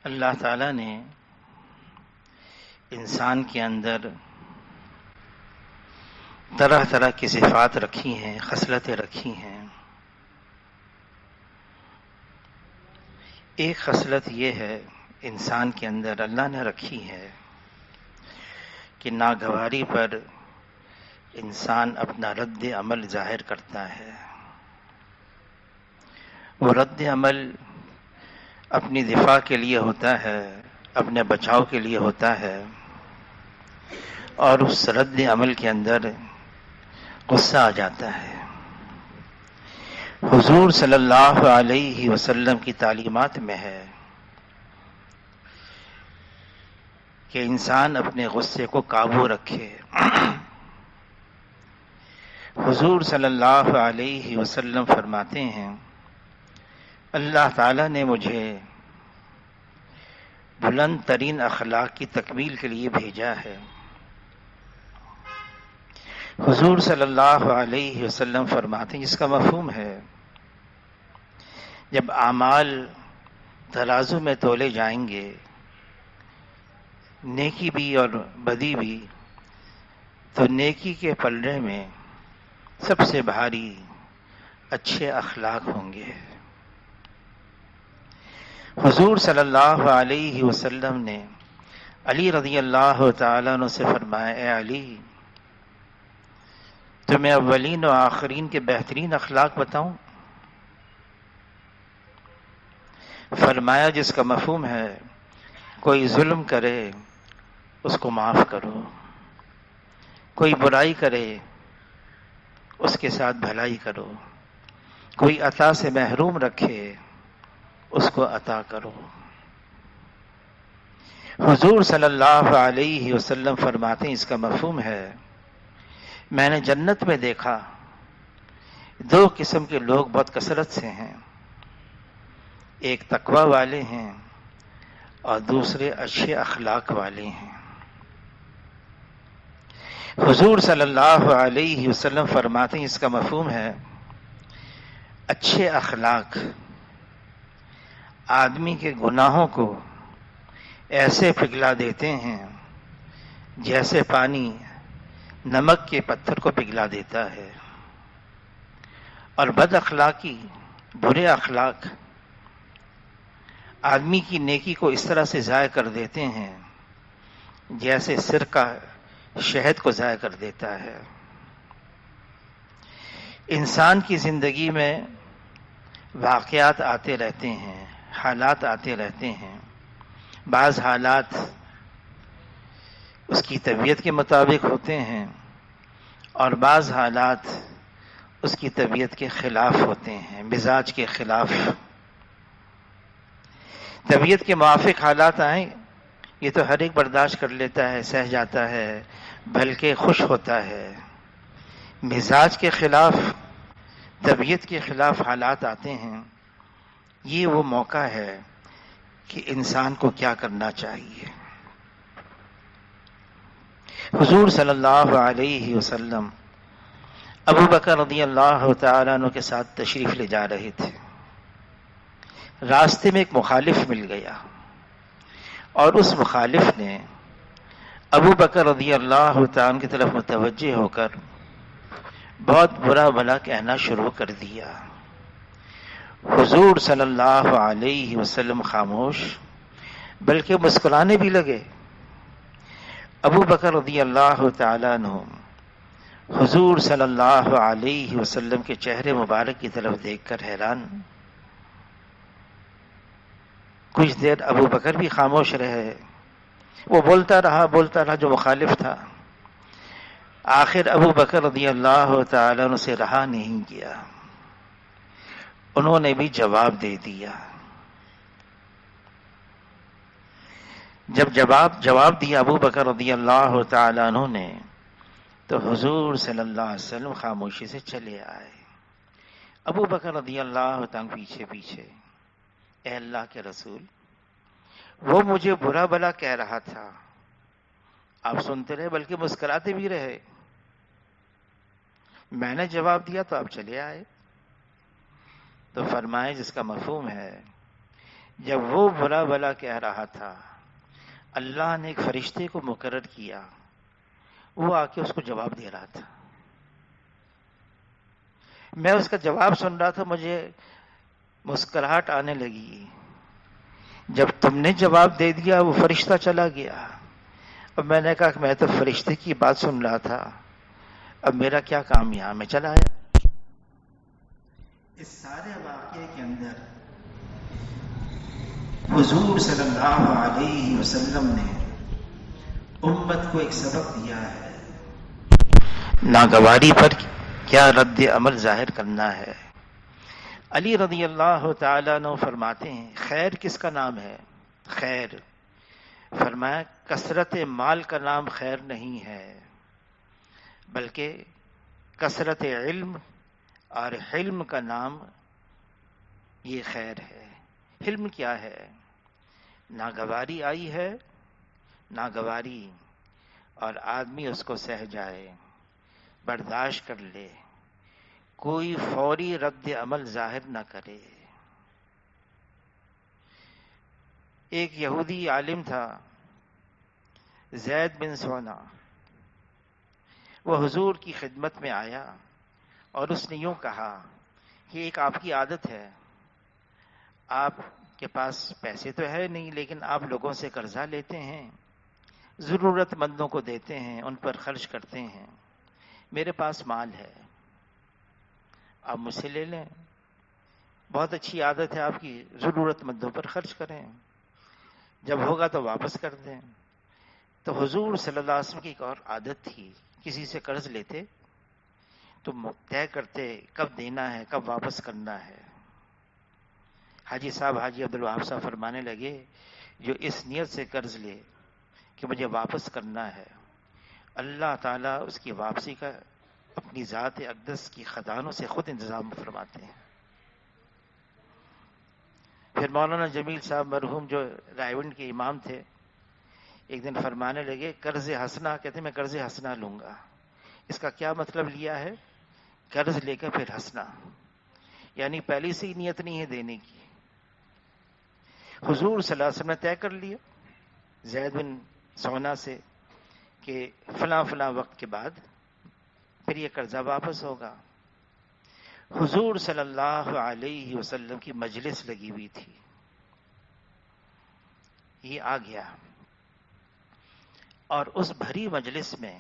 اللہ تعالیٰ نے انسان کے اندر طرح طرح کی صفات رکھی ہیں، خصلتیں رکھی ہیں۔ ایک خصلت یہ ہے انسان کے اندر اللہ نے رکھی ہے کہ ناگواری پر انسان اپنا رد عمل ظاہر کرتا ہے۔ وہ رد عمل اپنی دفاع کے لیے ہوتا ہے، اپنے بچاؤ کے لیے ہوتا ہے، اور اس رد عمل کے اندر غصہ آ جاتا ہے۔ حضور صلی اللہ علیہ وسلم کی تعلیمات میں ہے کہ انسان اپنے غصے کو قابو رکھے۔ حضور صلی اللہ علیہ وسلم فرماتے ہیں اللہ تعالیٰ نے مجھے بلند ترین اخلاق کی تکمیل کے لیے بھیجا ہے۔ حضور صلی اللہ علیہ وسلم فرماتے ہیں، جس کا مفہوم ہے جب اعمال ترازو میں تولے جائیں گے، نیکی بھی اور بدی بھی، تو نیکی کے پلڑے میں سب سے بھاری اچھے اخلاق ہوں گے۔ حضور صلی اللہ علیہ وسلم نے علی رضی اللہ تعالیٰ عنہ سے فرمایا، اے علی، تمہیں اولین و آخرین کے بہترین اخلاق بتاؤں؟ فرمایا جس کا مفہوم ہے کوئی ظلم کرے اس کو معاف کرو، کوئی برائی کرے اس کے ساتھ بھلائی کرو، کوئی عطا سے محروم رکھے اس کو عطا کرو۔ حضور صلی اللہ علیہ وسلم فرماتے ہیں اس کا مفہوم ہے میں نے جنت میں دیکھا دو قسم کے لوگ بہت کثرت سے ہیں، ایک تقوی والے ہیں اور دوسرے اچھے اخلاق والے ہیں۔ حضور صلی اللہ علیہ وسلم فرماتے ہیں اس کا مفہوم ہے اچھے اخلاق آدمی کے گناہوں کو ایسے پگھلا دیتے ہیں جیسے پانی نمک کے پتھر کو پگھلا دیتا ہے، اور بد اخلاقی، برے اخلاق آدمی کی نیکی کو اس طرح سے ضائع کر دیتے ہیں جیسے سرکہ شہد کو ضائع کر دیتا ہے۔ انسان کی زندگی میں واقعات آتے رہتے ہیں، حالات آتے رہتے ہیں، بعض حالات اس کی طبیعت کے مطابق ہوتے ہیں اور بعض حالات اس کی طبیعت کے خلاف ہوتے ہیں، مزاج کے خلاف۔ طبیعت کے موافق حالات آئیں یہ تو ہر ایک برداشت کر لیتا ہے، سہ جاتا ہے، بلکہ خوش ہوتا ہے۔ مزاج کے خلاف، طبیعت کے خلاف حالات آتے ہیں، یہ وہ موقع ہے کہ انسان کو کیا کرنا چاہیے۔ حضور صلی اللہ علیہ وسلم ابو بکر رضی اللہ تعالیٰ عنہ کے ساتھ تشریف لے جا رہے تھے، راستے میں ایک مخالف مل گیا اور اس مخالف نے ابو بکر رضی اللہ تعالیٰ عنہ کی طرف متوجہ ہو کر بہت برا بھلا کہنا شروع کر دیا۔ حضور صلی اللہ علیہ وسلم خاموش، بلکہ مسکرانے بھی لگے۔ ابو بکر رضی اللہ تعالیٰ عنہ حضور صلی اللہ علیہ وسلم کے چہرے مبارک کی طرف دیکھ کر حیران۔ کچھ دیر ابو بکر بھی خاموش رہے، وہ بولتا رہا جو مخالف تھا۔ آخر ابو بکر رضی اللہ تعالیٰ عنہ سے رہا نہیں کیا، انہوں نے بھی جواب دے دیا۔ جب جواب دیا ابو بکر رضی اللہ تعالیٰ عنہ نے، تو حضور صلی اللہ علیہ وسلم خاموشی سے چلے آئے۔ ابو بکر رضی اللہ تعالیٰ پیچھے پیچھے، اے اللہ کے رسول، وہ مجھے برا بھلا کہہ رہا تھا، آپ سنتے رہے بلکہ مسکراتے بھی رہے، میں نے جواب دیا تو آپ چلے آئے۔ تو فرمائے جس کا مفہوم ہے جب وہ برا بلا کہہ رہا تھا، اللہ نے ایک فرشتے کو مقرر کیا، وہ آ کے اس کو جواب دے رہا تھا. میں اس کا جواب سن رہا تھا، مجھے مسکراہٹ آنے لگی. جب تم نے جواب دے دیا وہ فرشتہ چلا گیا. اب میں نے کہا کہ میں تو فرشتے کی بات سن رہا تھا، اب میرا کیا کام یہاں، میں چلا آیا. اس سارے واقعے کے اندر حضور صلی اللہ علیہ وسلم نے امت کو ایک سبق دیا ہے، ناگواری پر کیا رد عمل ظاہر کرنا ہے. علی رضی اللہ تعالیٰ عنہ فرماتے ہیں خیر کس کا نام ہے؟ خیر، فرمایا کثرت مال کا نام خیر نہیں ہے، بلکہ کثرت علم اور حلم کا نام یہ خیر ہے. حلم کیا ہے؟ ناگواری آئی ہے، ناگواری، اور آدمی اس کو سہ جائے، برداشت کر لے، کوئی فوری رد عمل ظاہر نہ کرے. ایک یہودی عالم تھا زید بن سونا، وہ حضور کی خدمت میں آیا اور اس نے یوں کہا کہ ایک آپ کی عادت ہے، آپ کے پاس پیسے تو ہے نہیں لیکن آپ لوگوں سے قرضہ لیتے ہیں، ضرورت مندوں کو دیتے ہیں، ان پر خرچ کرتے ہیں. میرے پاس مال ہے، آپ مجھ سے لے لیں. بہت اچھی عادت ہے آپ کی، ضرورت مندوں پر خرچ کریں، جب ہوگا تو واپس کر دیں. تو حضور صلی اللہ علیہ وسلم کی ایک اور عادت تھی، کسی سے قرض لیتے تو طے کرتے کب دینا ہے، کب واپس کرنا ہے. حاجی صاحب حاجی عبدالوہاب صاحب فرمانے لگے جو اس نیت سے قرض لے کہ مجھے واپس کرنا ہے، اللہ تعالیٰ اس کی واپسی کا اپنی ذات اقدس کی خزانوں سے خود انتظام فرماتے ہیں. پھر مولانا جمیل صاحب مرحوم جو رائیونڈ کے امام تھے، ایک دن فرمانے لگے قرض حسنہ، کہتے میں قرض حسنہ لوں گا. اس کا کیا مطلب لیا ہے؟ قرض لے کر پھر ہنسنا، یعنی پہلی سے ہی نیت نہیں ہے دینے کی. حضور صلی اللہ علیہ وسلم نے طے کر لیا زید بن سونا سے کہ فلاں فلاں وقت کے بعد پھر یہ قرضہ واپس ہوگا. حضور صلی اللہ علیہ وسلم کی مجلس لگی ہوئی تھی، یہ آ گیا اور اس بھری مجلس میں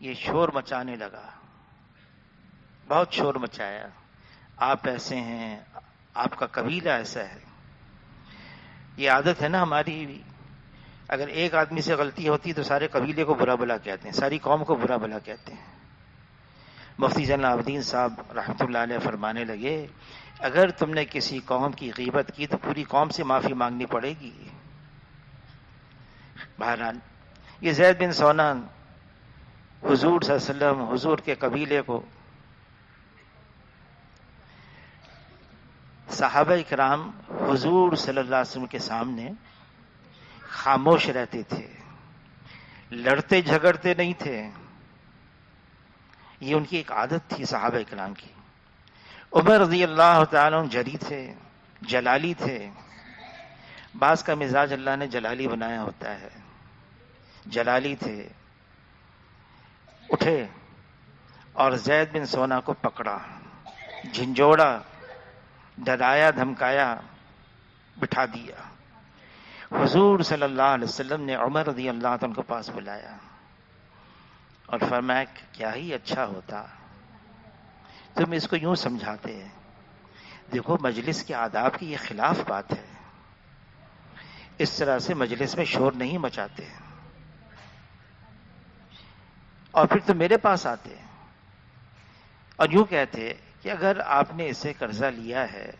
یہ شور مچانے لگا، بہت شور مچایا، آپ ایسے ہیں، آپ کا قبیلہ ایسا ہے. یہ عادت ہے نا ہماری بھی، اگر ایک آدمی سے غلطی ہوتی تو سارے قبیلے کو برا بلا کہتے ہیں، ساری قوم کو برا بلا کہتے ہیں. مفتی زین العابدین صاحب رحمۃ اللہ علیہ فرمانے لگے اگر تم نے کسی قوم کی غیبت کی تو پوری قوم سے معافی مانگنی پڑے گی. بہرحال یہ زید بن سونا حضور صلی اللہ علیہ وسلم، حضور کے قبیلے کو، صحابہ کرام حضور صلی اللہ علیہ وسلم کے سامنے خاموش رہتے تھے، لڑتے جھگڑتے نہیں تھے. یہ ان کی ایک عادت تھی صحابہ کرام کی. عمر رضی اللہ تعالیٰ عنہ جری تھے، جلالی تھے. بعض کا مزاج اللہ نے جلالی بنایا ہوتا ہے، جلالی تھے. اٹھے اور زید بن سونا کو پکڑا، جھنجھوڑا، ڈرایا، دھمکایا، بٹھا دیا. حضور صلی اللہ علیہ وسلم نے عمر رضی اللہ عنہ کو پاس بلایا اور فرمایا کہ کیا ہی اچھا ہوتا تم اس کو یوں سمجھاتے. دیکھو مجلس کے آداب کی یہ خلاف بات ہے، اس طرح سے مجلس میں شور نہیں مچاتے. اور پھر تم میرے پاس آتے اور یوں کہتے کہ اگر آپ نے اسے قرضہ لیا ہے،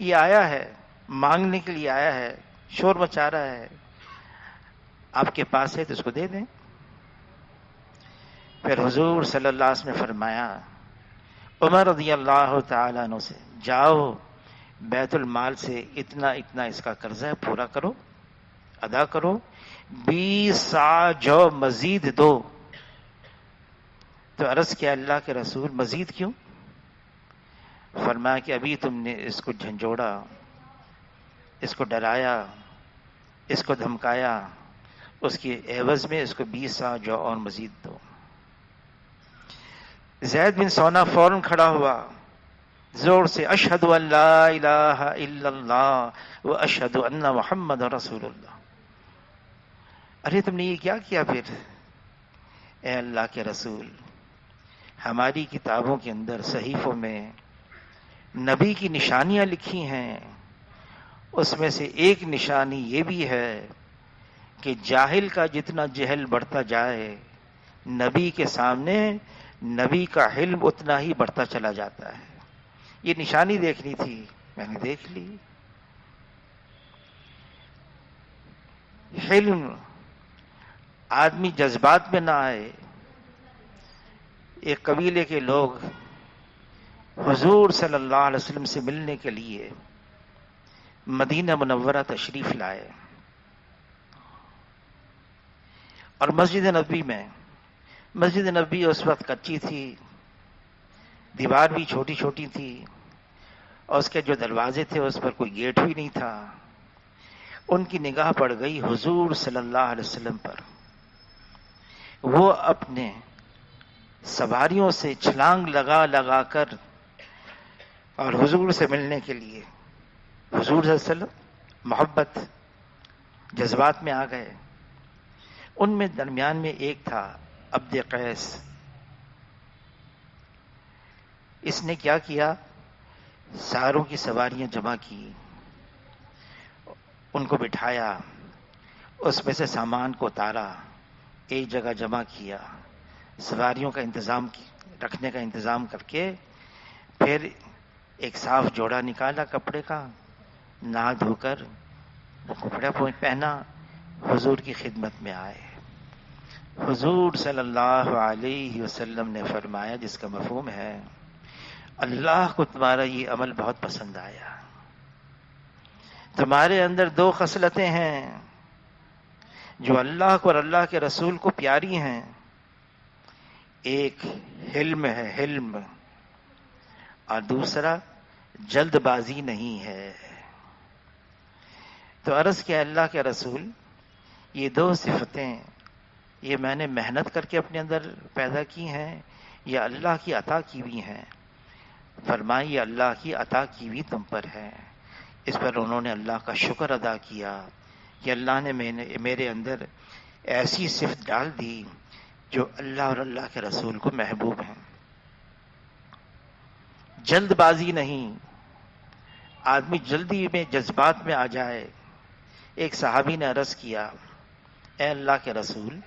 یہ آیا ہے مانگنے کے لیے، آیا ہے، شور مچا رہا ہے، آپ کے پاس ہے تو اس کو دے دیں. پھر حضور صلی اللہ علیہ وسلم نے فرمایا عمر رضی اللہ تعالیٰ عنہ سے جاؤ بیت المال سے اتنا اتنا اس کا قرضہ ہے پورا کرو، ادا کرو. 20 سا جو مزید دو. تو عرض کیا اللہ کے رسول مزید کیوں؟ فرمایا کہ ابھی تم نے اس کو جھنجھوڑا، اس کو ڈرایا، اس کو دھمکایا، اس کی عوض میں اس کو 20 سال جو اور مزید دو۔ زید بن سونا فوراً کھڑا ہوا، زور سے اشہد ان لا الہ الا اللہ و اشہد ان محمد رسول اللہ۔ ارے تم نے یہ کیا کیا پھر؟ اے اللہ کے رسول، ہماری کتابوں کے اندر صحیفوں میں نبی کی نشانیاں لکھی ہیں، اس میں سے ایک نشانی یہ بھی ہے کہ جاہل کا جتنا جہل بڑھتا جائے، نبی کے سامنے نبی کا علم اتنا ہی بڑھتا چلا جاتا ہے۔ یہ نشانی دیکھنی تھی، میں نے دیکھ لی۔ علم آدمی جذبات میں نہ آئے۔ ایک قبیلے کے لوگ حضور صلی اللہ علیہ وسلم سے ملنے کے لیے مدینہ منورہ تشریف لائے، اور مسجد نبوی اس وقت کچی تھی، دیوار بھی چھوٹی چھوٹی تھی، اور اس کے جو دروازے تھے اس پر کوئی گیٹ بھی نہیں تھا۔ ان کی نگاہ پڑ گئی حضور صلی اللہ علیہ وسلم پر۔ وہ اپنے سواریوں سے چھلانگ لگا لگا کر اور حضور سے ملنے کے لیے، حضور صلی اللہ علیہ وسلم محبت جذبات میں آ گئے۔ ان میں درمیان میں ایک تھا عبد قیس۔ اس نے کیا کیا؟ ساروں کی سواریاں جمع کی، ان کو بٹھایا، اس میں سے سامان کو اتارا، ایک جگہ جمع کیا، سواریوں کا انتظام رکھنے کا انتظام کر کے پھر ایک صاف جوڑا نکالا کپڑے کا، نہا دھو کر وہ کپڑا پہنا، حضور کی خدمت میں آئے۔ حضور صلی اللہ علیہ وسلم نے فرمایا، جس کا مفہوم ہے اللہ کو تمہارا یہ عمل بہت پسند آیا، تمہارے اندر دو خصلتیں ہیں جو اللہ کو اور اللہ کے رسول کو پیاری ہیں، ایک حلم ہے، حلم، اور دوسرا جلد بازی نہیں ہے۔ تو عرض کیا اللہ کے رسول، یہ دو صفتیں یہ میں نے محنت کر کے اپنے اندر پیدا کی ہیں یا اللہ کی عطا کی ہوئی ہیں؟ فرمائی یہ اللہ کی عطا کی ہوئی تم پر ہے۔ اس پر انہوں نے اللہ کا شکر ادا کیا کہ اللہ نے میرے اندر ایسی صفت ڈال دی جو اللہ اور اللہ کے رسول کو محبوب ہیں۔ جلد بازی نہیں، آدمی جلدی میں جذبات میں آ جائے۔ ایک صحابی نے عرض کیا، اے اللہ کے رسول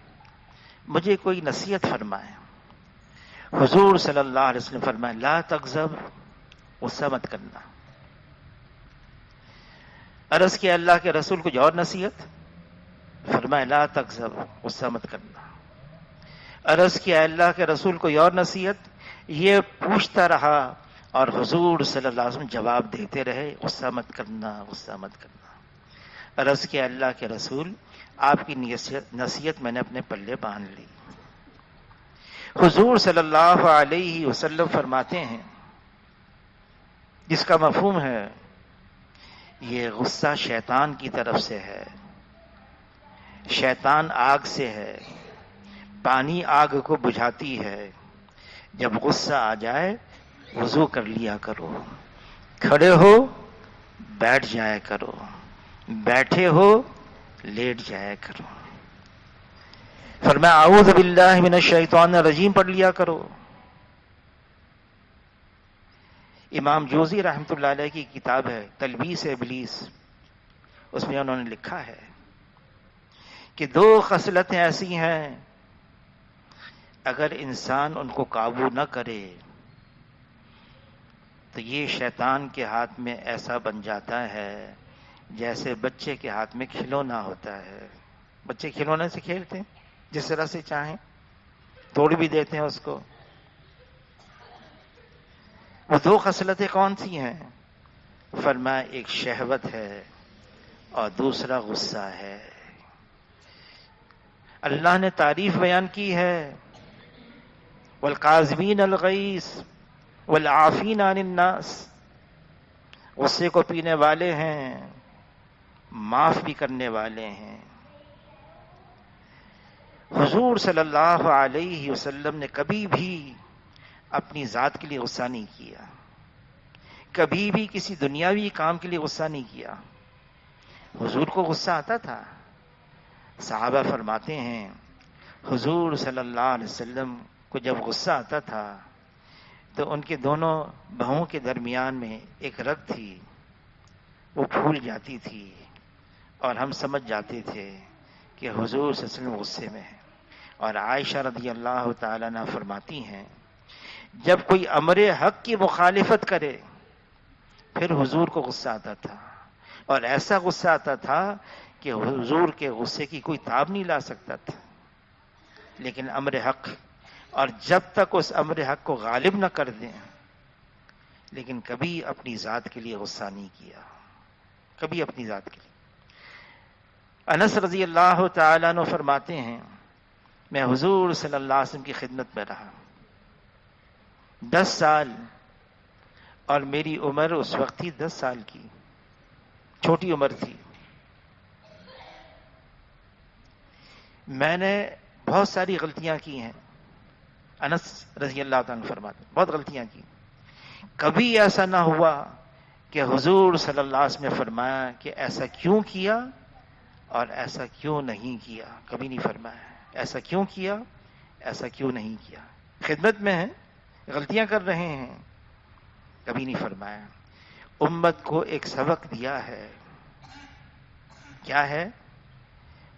مجھے کوئی نصیحت فرمائے۔ حضور صلی اللہ علیہ وسلم فرمائے، لا تغضب، غصہ مت کرنا۔ عرض کیا اللہ کے رسول کچھ اور نصیحت؟ فرمائے لا تغضب، غصہ مت کرنا۔ عرض کیا اللہ کے رسول کوئی اور نصیحت؟ یہ پوچھتا رہا اور حضور صلی اللہ علیہ وسلم جواب دیتے رہے، غصہ مت کرنا، غصہ مت کرنا۔ عرض کیا اللہ کے رسول آپ کی نصیحت میں نے اپنے پلے باندھ لی۔ حضور صلی اللہ علیہ وسلم فرماتے ہیں، جس کا مفہوم ہے یہ غصہ شیطان کی طرف سے ہے۔ شیطان آگ سے ہے، پانی آگ کو بجھاتی ہے۔ جب غصہ آ جائے وضو کر لیا کرو، کھڑے ہو بیٹھ جایا کرو، بیٹھے ہو لیٹ جایا کرو۔ فرمایا اعوذ باللہ من الشیطان الرجیم پڑھ لیا کرو۔ امام جوزی رحمۃ اللہ علیہ کی کتاب ہے تلبیس ابلیس، اس میں انہوں نے لکھا ہے کہ دو خصلتیں ایسی ہیں اگر انسان ان کو قابو نہ کرے تو یہ شیطان کے ہاتھ میں ایسا بن جاتا ہے جیسے بچے کے ہاتھ میں کھلونا ہوتا ہے۔ بچے کھلونے سے کھیلتے ہیں، جس طرح سے چاہیں توڑ بھی دیتے ہیں اس کو۔ وہ دو خصلتیں کون سی ہیں؟ فرمایا ایک شہوت ہے اور دوسرا غصہ ہے۔ اللہ نے تعریف بیان کی ہے، والقاظمین الغیظ والعافین عن الناس، غصے کو پینے والے ہیں، معاف بھی کرنے والے ہیں۔ حضور صلی اللہ علیہ وسلم نے کبھی بھی اپنی ذات کے لیے غصہ نہیں کیا، کبھی بھی کسی دنیاوی کام کے لیے غصہ نہیں کیا۔ حضور کو غصہ آتا تھا۔ صحابہ فرماتے ہیں حضور صلی اللہ علیہ وسلم کو جب غصہ آتا تھا تو ان کے دونوں بہوں کے درمیان میں ایک رگ تھی، وہ پھول جاتی تھی اور ہم سمجھ جاتے تھے کہ حضور صلی اللہ علیہ وسلم غصے میں ہیں۔ اور عائشہ رضی اللہ تعالیٰ عنہ فرماتی ہیں جب کوئی امر حق کی مخالفت کرے پھر حضور کو غصہ آتا تھا، اور ایسا غصہ آتا تھا کہ حضور کے غصے کی کوئی تاب نہیں لا سکتا تھا۔ لیکن امر حق، اور جب تک اس امر حق کو غالب نہ کر دیں، لیکن کبھی اپنی ذات کے لیے غصہ نہیں کیا، کبھی اپنی ذات کے لیے۔ انس رضی اللہ تعالیٰ عنہ فرماتے ہیں میں حضور صلی اللہ علیہ وسلم کی خدمت میں رہا 10 سال، اور میری عمر اس وقت تھی 10 سال کی، چھوٹی عمر تھی۔ میں نے بہت ساری غلطیاں کی ہیں، انس رضی اللہ تعالیٰ عنہ فرماتے ہیں بہت غلطیاں کی، کبھی ایسا نہ ہوا کہ حضور صلی اللہ علیہ وسلم نے فرمایا کہ ایسا کیوں کیا اور ایسا کیوں نہیں کیا، کبھی نہیں فرمایا ایسا کیوں کیا، ایسا کیوں نہیں کیا۔ خدمت میں ہیں، غلطیاں کر رہے ہیں، کبھی نہیں فرمایا۔ امت کو ایک سبق دیا ہے، کیا ہے؟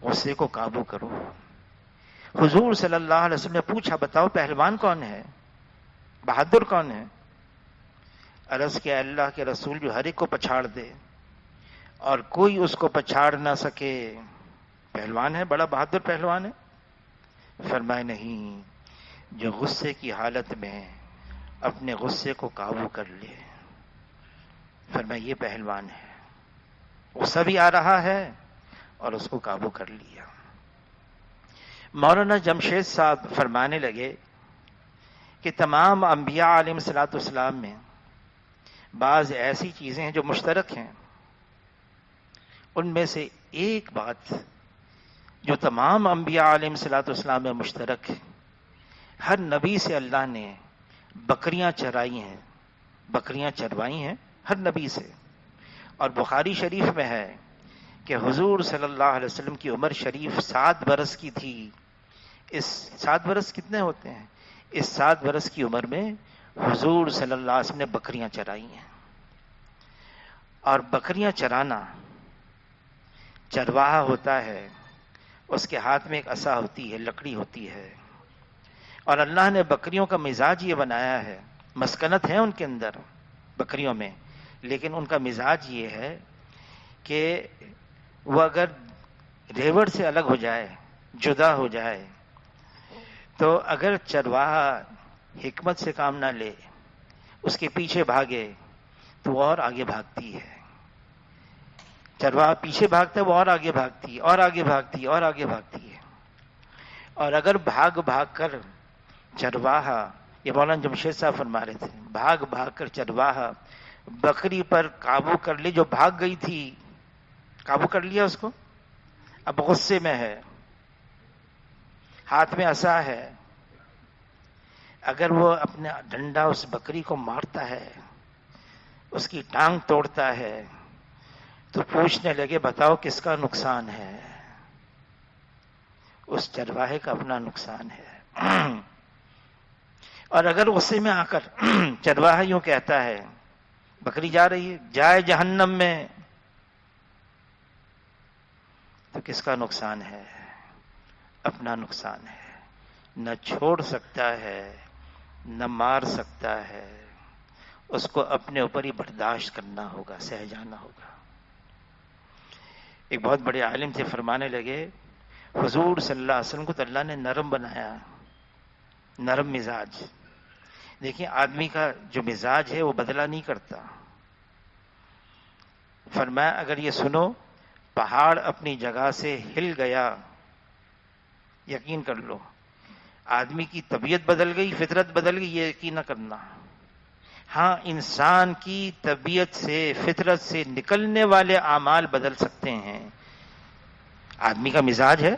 غصے کو قابو کرو۔ حضور صلی اللہ علیہ وسلم نے پوچھا بتاؤ پہلوان کون ہے، بہادر کون ہے؟ عرض کیا اللہ کے رسول جو ہر ایک کو پچھاڑ دے اور کوئی اس کو پچھاڑ نہ سکے، پہلوان ہے، بڑا بہادر پہلوان ہے؟ فرمائے نہیں، جو غصے کی حالت میں اپنے غصے کو قابو کر لے، فرمائے یہ پہلوان ہے، غصہ بھی آ رہا ہے اور اس کو قابو کر لیا۔ مولانا جمشید صاحب فرمانے لگے کہ تمام انبیاء علیہ الصلوۃ والسلام میں بعض ایسی چیزیں ہیں جو مشترک ہیں، ان میں سے ایک بات جو تمام انبیاء علیہ الصلوۃ والسلام میں مشترک ہے، ہر نبی سے اللہ نے بکریاں چرائی ہیں، بکریاں چروائی ہیں ہر نبی سے۔ اور بخاری شریف میں ہے کہ حضور صلی اللہ علیہ وسلم کی عمر شریف 7 برس کی تھی۔ اس 7 برس کتنے ہوتے ہیں؟ اس 7 برس کی عمر میں حضور صلی اللہ علیہ وسلم نے بکریاں چرائی ہیں۔ اور بکریاں چرانا، چرواہا ہوتا ہے، اس کے ہاتھ میں ایک عصا ہوتی ہے، لکڑی ہوتی ہے، اور اللہ نے بکریوں کا مزاج یہ بنایا ہے، مسکنت ہے ان کے اندر بکریوں میں، لیکن ان کا مزاج یہ ہے کہ وہ اگر ریوڑ سے الگ ہو جائے، جدا ہو جائے، تو اگر چرواہا حکمت سے کام نہ لے، اس کے پیچھے بھاگے تو وہ اور آگے بھاگتی ہے۔ چرواہا پیچھے بھاگتا ہے، وہ اور آگے بھاگتی ہے، اور آگے بھاگتی ہے، اور آگے بھاگتی ہے۔ اور اگر بھاگ بھاگ کر چرواہا، یہ مولانا جمشید صاحب فرما رہے تھے، بھاگ بھاگ کر چرواہا بکری پر قابو کر لی، جو بھاگ گئی تھی قابو کر لیا اس کو، اب غصے میں ہے، ہاتھ میں عصا ہے، اگر وہ اپنا ڈنڈا اس بکری کو مارتا ہے، اس کی ٹانگ توڑتا ہے، تو پوچھنے لگے بتاؤ کس کا نقصان ہے؟ اس چرواہے کا اپنا نقصان ہے۔ اور اگر غصے میں آ کر چرواہا یوں کہتا ہے، بکری جا رہی ہے، جائے جہنم میں، تو کس کا نقصان ہے؟ اپنا نقصان ہے۔ نہ چھوڑ سکتا ہے، نہ مار سکتا ہے، اس کو اپنے اوپر ہی برداشت کرنا ہوگا، سہ جانا ہوگا۔ ایک بہت بڑے عالم تھے، فرمانے لگے حضور صلی اللہ علیہ وسلم کو تو اللہ نے نرم بنایا، نرم مزاج۔ دیکھیں آدمی کا جو مزاج ہے وہ بدلا نہیں کرتا۔ فرمایا اگر یہ سنو پہاڑ اپنی جگہ سے ہل گیا، یقین کر لو آدمی کی طبیعت بدل گئی، فطرت بدل گئی، یہ یقین نہ کرنا۔ ہاں انسان کی طبیعت سے فطرت سے نکلنے والے اعمال بدل سکتے ہیں. آدمی کا مزاج ہے.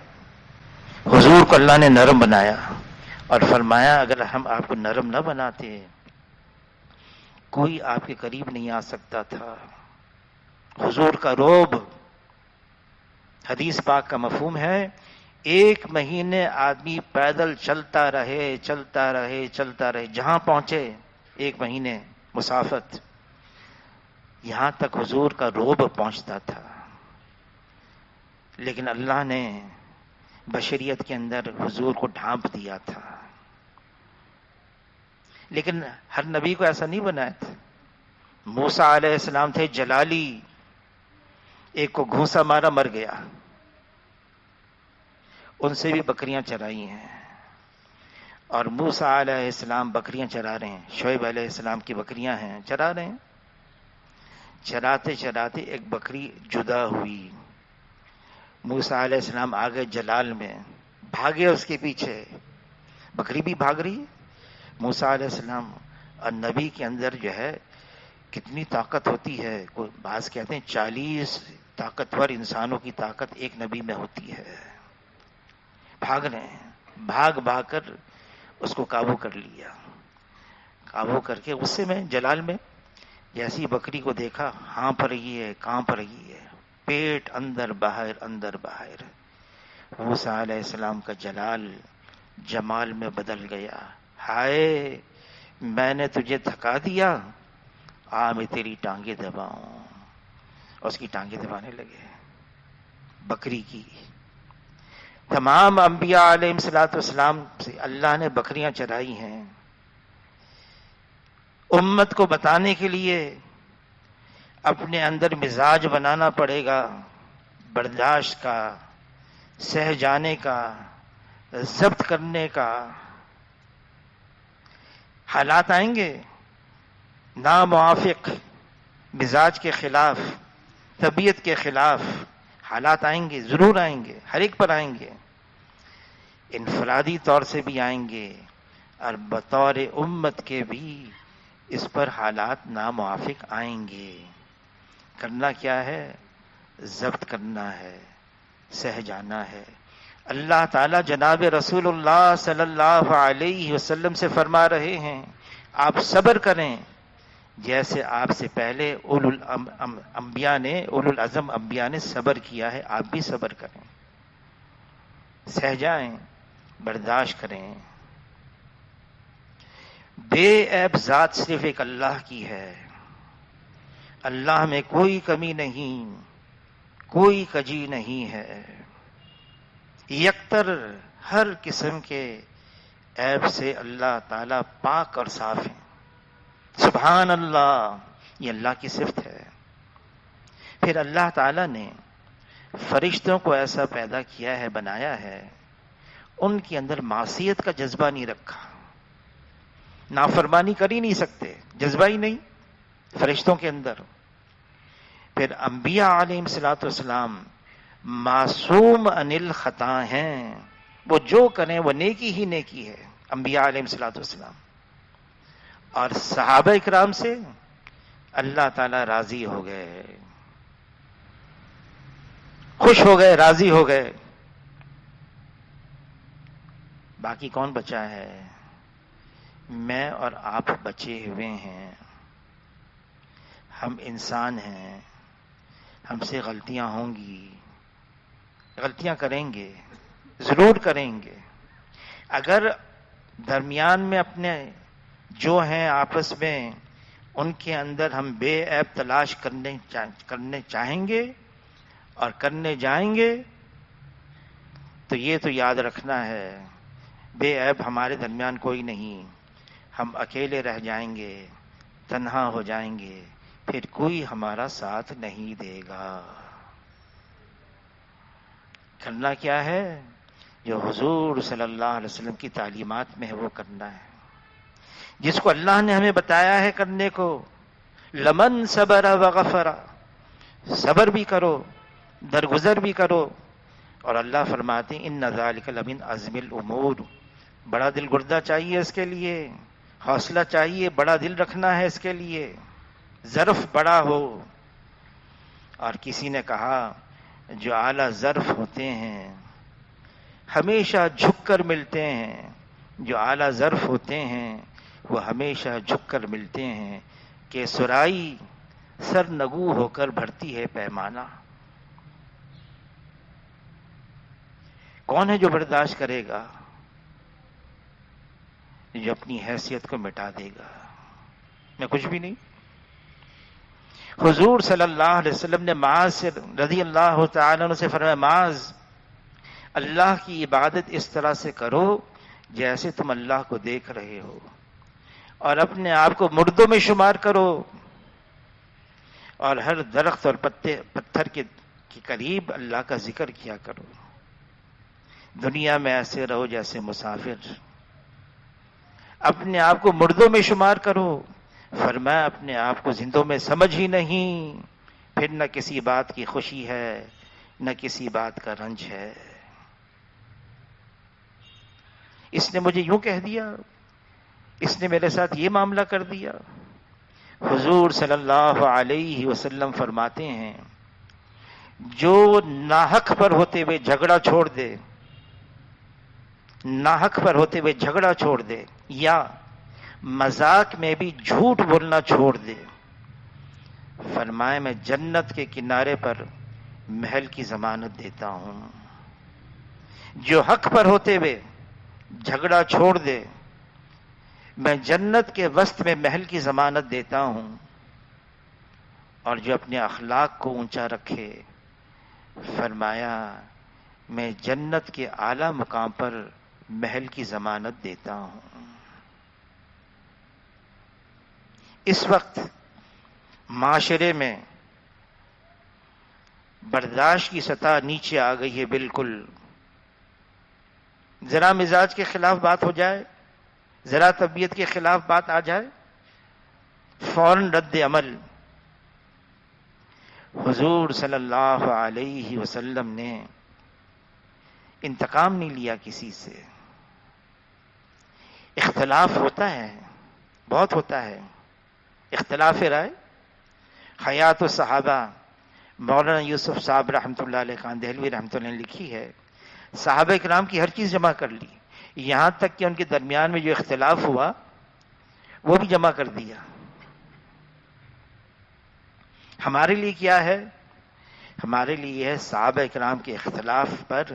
حضور کو اللہ نے نرم بنایا اور فرمایا اگر ہم آپ کو نرم نہ بناتے کوئی آپ کے قریب نہیں آ سکتا تھا. حضور کا روب. حدیث پاک کا مفہوم ہے 1 مہینے آدمی پیدل چلتا رہے چلتا رہے چلتا رہے جہاں پہنچے 1 مہینے مسافت یہاں تک حضور کا روب پہنچتا تھا. لیکن اللہ نے بشریت کے اندر حضور کو ڈھانپ دیا تھا. لیکن ہر نبی کو ایسا نہیں بنایا تھا. موسیٰ علیہ السلام تھے جلالی. ایک کو گھونسا مارا مر گیا. ان سے بھی بکریاں چرائی ہیں. اور موسیٰ علیہ السلام بکریاں چرا رہے ہیں. شعیب علیہ السلام کی بکریاں ہیں چرا رہے ہیں. چراتے چراتے ایک بکری جدا ہوئی. موسیٰ علیہ السلام آگے جلال میں بھاگے اس کے پیچھے. بکری بھی بھاگ رہی. موسیٰ علیہ السلام اور نبی کے اندر جو ہے کتنی طاقت ہوتی ہے. کوئی بعض کہتے ہیں 40 طاقتور انسانوں کی طاقت ایک نبی میں ہوتی ہے. بھاگ رہے ہیں. بھاگ بھاگ کر اس کو قابو کر لیا. قابو کر کے اس سے میں جلال میں جیسی بکری کو دیکھا ہانپ رہی ہے کانپ رہی ہے. پیٹ اندر باہر اندر باہر. موسیٰ علیہ السلام کا جلال جمال میں بدل گیا. ہائے میں نے تجھے تھکا دیا میں تیری ٹانگیں دباؤں. اس کی ٹانگیں دبانے لگے بکری کی. تمام انبیاء علیہ الصلوۃ والسلام سے اللہ نے بکریاں چرائی ہیں. امت کو بتانے کے لیے اپنے اندر مزاج بنانا پڑے گا برداشت کا, سہ جانے کا, ضبط کرنے کا. حالات آئیں گے ناموافق, مزاج کے خلاف, طبیعت کے خلاف حالات آئیں گے, ضرور آئیں گے, ہر ایک پر آئیں گے. انفرادی طور سے بھی آئیں گے اور بطور امت کے بھی اس پر حالات ناموافق آئیں گے. کرنا کیا ہے؟ ضبط کرنا ہے, سہ جانا ہے. اللہ تعالیٰ جناب رسول اللہ صلی اللہ علیہ وسلم سے فرما رہے ہیں آپ صبر کریں جیسے آپ سے پہلے اولو الانبیاء نے, اولو العزم انبیاء نے صبر کیا ہے. آپ بھی صبر کریں, سہ جائیں, برداشت کریں. بے عیب ذات صرف ایک اللہ کی ہے. اللہ میں کوئی کمی نہیں, کوئی کجی نہیں ہے. یکتر ہر قسم کے عیب سے اللہ تعالیٰ پاک اور صاف ہیں. سبحان اللہ, یہ اللہ کی صفت ہے. پھر اللہ تعالیٰ نے فرشتوں کو ایسا پیدا کیا ہے, بنایا ہے, ان کے اندر معصیت کا جذبہ نہیں رکھا. نافرمانی کر ہی نہیں سکتے, جذبہ ہی نہیں فرشتوں کے اندر. پھر انبیاء علیہ الصلوۃ والسلام معصوم عن الخطا ہیں, وہ جو کریں وہ نیکی ہی نیکی ہے. انبیاء علیہ الصلوۃ والسلام اور صحابہ اکرام سے اللہ تعالی راضی ہو گئے, خوش ہو گئے, راضی ہو گئے. باقی کون بچا ہے؟ میں اور آپ بچے ہوئے ہیں. ہم انسان ہیں, ہم سے غلطیاں ہوں گی, غلطیاں کریں گے, ضرور کریں گے. اگر درمیان میں اپنے جو ہیں آپس میں ان کے اندر ہم بے عیب تلاش کرنے چاہیں گے اور کرنے جائیں گے تو یہ تو یاد رکھنا ہے بے عیب ہمارے درمیان کوئی نہیں. ہم اکیلے رہ جائیں گے, تنہا ہو جائیں گے, پھر کوئی ہمارا ساتھ نہیں دے گا. کرنا کیا ہے؟ جو حضور صلی اللہ علیہ وسلم کی تعلیمات میں ہے وہ کرنا ہے, جس کو اللہ نے ہمیں بتایا ہے کرنے کو. لمن صبر وغفر, صبر بھی کرو, درگزر بھی کرو. اور اللہ فرماتے ہیں ان ذالک لمن عزم الامور, بڑا دل گردہ چاہیے اس کے لیے. حوصلہ چاہیے، بڑا دل رکھنا ہے اس کے لیے، ظرف بڑا ہو. اور کسی نے کہا جو اعلیٰ ظرف ہوتے ہیں ہمیشہ جھک کر ملتے ہیں، جو اعلیٰ ظرف ہوتے ہیں وہ ہمیشہ جھک کر ملتے ہیں، کہ سرائی سر نگو ہو کر بھرتی ہے پیمانہ. کون ہے جو برداشت کرے گا؟ جو اپنی حیثیت کو مٹا دے گا. میں کچھ بھی نہیں. حضور صلی اللہ علیہ وسلم نے معاذ سے رضی اللہ تعالی عنہ سے فرمایا، معاذ اللہ کی عبادت اس طرح سے کرو جیسے تم اللہ کو دیکھ رہے ہو، اور اپنے آپ کو مردوں میں شمار کرو، اور ہر درخت اور پتھر کے قریب اللہ کا ذکر کیا کرو. دنیا میں ایسے رہو جیسے مسافر. اپنے آپ کو مردوں میں شمار کرو. فرمایا اپنے آپ کو زندوں میں سمجھ ہی نہیں، پھر نہ کسی بات کی خوشی ہے نہ کسی بات کا رنج ہے. اس نے مجھے یوں کہہ دیا، اس نے میرے ساتھ یہ معاملہ کر دیا. حضور صلی اللہ علیہ وسلم فرماتے ہیں جو ناحق پر ہوتے ہوئے جھگڑا چھوڑ دے، ناحق پر ہوتے ہوئے جھگڑا چھوڑ دے، یا مذاق میں بھی جھوٹ بولنا چھوڑ دے، فرمائے میں جنت کے کنارے پر محل کی ضمانت دیتا ہوں. جو حق پر ہوتے ہوئے جھگڑا چھوڑ دے، میں جنت کے وسط میں محل کی ضمانت دیتا ہوں. اور جو اپنے اخلاق کو اونچا رکھے، فرمایا میں جنت کے اعلی مقام پر محل کی ضمانت دیتا ہوں. اس وقت معاشرے میں برداشت کی سطح نیچے آ گئی ہے بالکل. ذرا مزاج کے خلاف بات ہو جائے، ذرا طبیعت کے خلاف بات آ جائے، فوراً رد عمل. حضور صلی اللہ علیہ وسلم نے انتقام نہیں لیا کسی سے. اختلاف ہوتا ہے، بہت ہوتا ہے، اختلاف رائے. حیات الصحابہ مولانا یوسف صاحب رحمۃ اللہ علیہ خان دہلوی رحمۃ اللہ نے لکھی ہے، صحابہ اکرام کی ہر چیز جمع کر لی، یہاں تک کہ ان کے درمیان میں جو اختلاف ہوا وہ بھی جمع کر دیا. ہمارے لیے کیا ہے؟ ہمارے لیے یہ ہے صحابہ اکرام کے اختلاف پر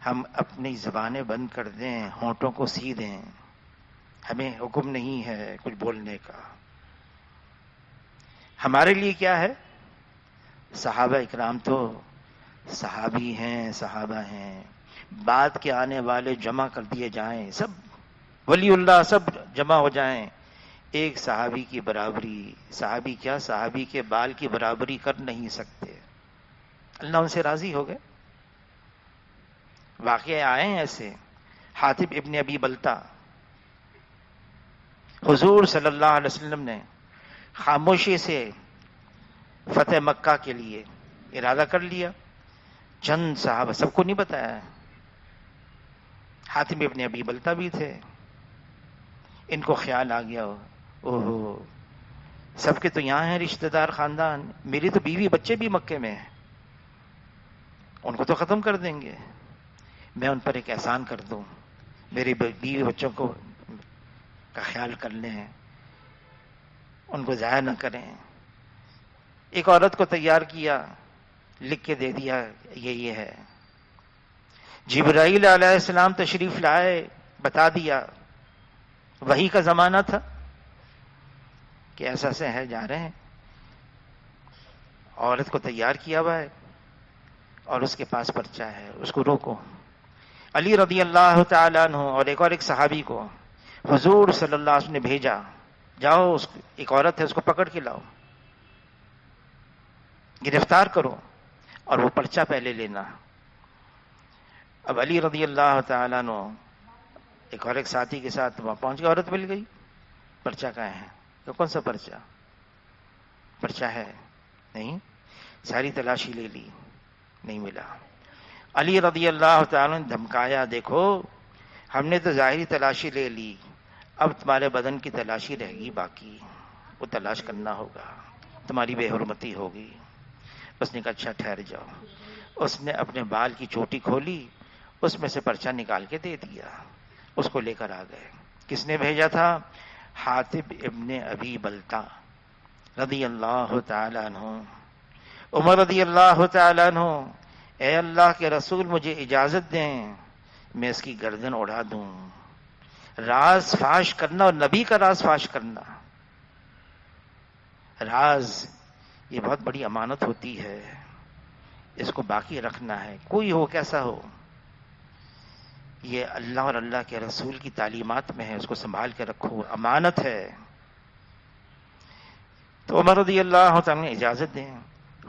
ہم اپنی زبانیں بند کر دیں، ہونٹوں کو سی دیں. ہمیں حکم نہیں ہے کچھ بولنے کا. ہمارے لیے کیا ہے؟ صحابہ اکرام تو صحابی ہیں، صحابہ ہیں. بعد کے آنے والے جمع کر دیے جائیں، سب ولی اللہ سب جمع ہو جائیں، ایک صحابی کی برابری، صحابی کیا صحابی کے بال کی برابری کر نہیں سکتے. اللہ ان سے راضی ہو گئے. واقعے آئے ہیں ایسے. حاتب ابن ابی بلتا، حضور صلی اللہ علیہ وسلم نے خاموشی سے فتح مکہ کے لیے ارادہ کر لیا. چند صحابہ، سب کو نہیں بتایا. حاتم ابن ابی بلتا بھی تھے. ان کو خیال آ گیا، اوہو سب کے تو یہاں ہیں رشتہ دار خاندان، میری تو بیوی بچے بھی مکے میں ہیں، ان کو تو ختم کر دیں گے. میں ان پر ایک احسان کر دوں، میری بیوی بچوں کو کا خیال کر لیں، ان کو ضائع نہ کریں. ایک عورت کو تیار کیا، لکھ کے دے دیا یہ ہے. جبرائیل علیہ السلام تشریف لائے، بتا دیا. وحی کا زمانہ تھا کہ ایسا سے ہے، جا رہے ہیں. عورت کو تیار کیا ہوا ہے اور اس کے پاس پرچہ ہے، اس کو روکو. علی رضی اللہ تعالیٰ عنہ اور ایک صحابی کو حضور صلی اللہ علیہ وسلم نے بھیجا، جاؤ ایک عورت ہے اس کو پکڑ کے لاؤ، گرفتار کرو اور وہ پرچہ پہلے لینا. اب علی رضی اللہ تعالیٰ عنہ ایک ساتھی کے ساتھ وہاں پہنچ گیا. عورت مل گئی، پرچہ کہاں ہے؟ تو کون سا پرچہ ہے؟ نہیں. ساری تلاشی لے لی، نہیں ملا. علی رضی اللہ تعالیٰ نے دھمکایا، دیکھو ہم نے تو ظاہری تلاشی لے لی، اب تمہارے بدن کی تلاشی رہے گی باقی، وہ تلاش کرنا ہوگا، تمہاری بے حرمتی ہوگی۔ اس نے کہا اچھا ٹھہر جاؤ۔ اس نے اپنے بال کی چوٹی کھولی، اس میں سے پرچہ نکال کے دے دیا، اس کو لے کر آ گئے۔ کس نے بھیجا تھا؟ حاطب ابن ابی بلتا رضی اللہ تعالیٰ عنہ۔ عمر رضی اللہ تعالیٰ عنہ، اے اللہ کے رسول مجھے اجازت دیں میں اس کی گردن اڑا دوں۔ راز فاش کرنا اور نبی کا راز فاش کرنا، راز یہ بہت بڑی امانت ہوتی ہے، اس کو باقی رکھنا ہے، کوئی ہو کیسا ہو، یہ اللہ اور اللہ کے رسول کی تعلیمات میں ہے، اس کو سنبھال کے رکھو، امانت ہے۔ تو عمر رضی اللہ تعالیٰ نے اجازت دیں۔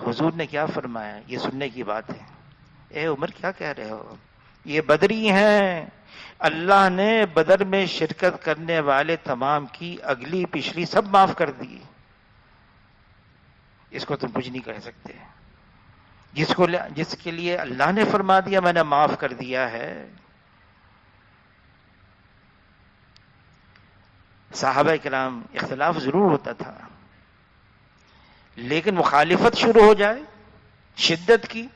حضور نے کیا فرمایا؟ یہ سننے کی بات ہے۔ اے عمر کیا کہہ رہے ہو؟ یہ بدری ہیں، اللہ نے بدر میں شرکت کرنے والے تمام کی اگلی پچھلی سب معاف کر دی، اس کو تم کچھ نہیں کہہ سکتے۔ جس کے لیے اللہ نے فرما دیا میں نے معاف کر دیا ہے۔ صحابہ کرام اختلاف ضرور ہوتا تھا، لیکن مخالفت شروع ہو جائے شدت کی،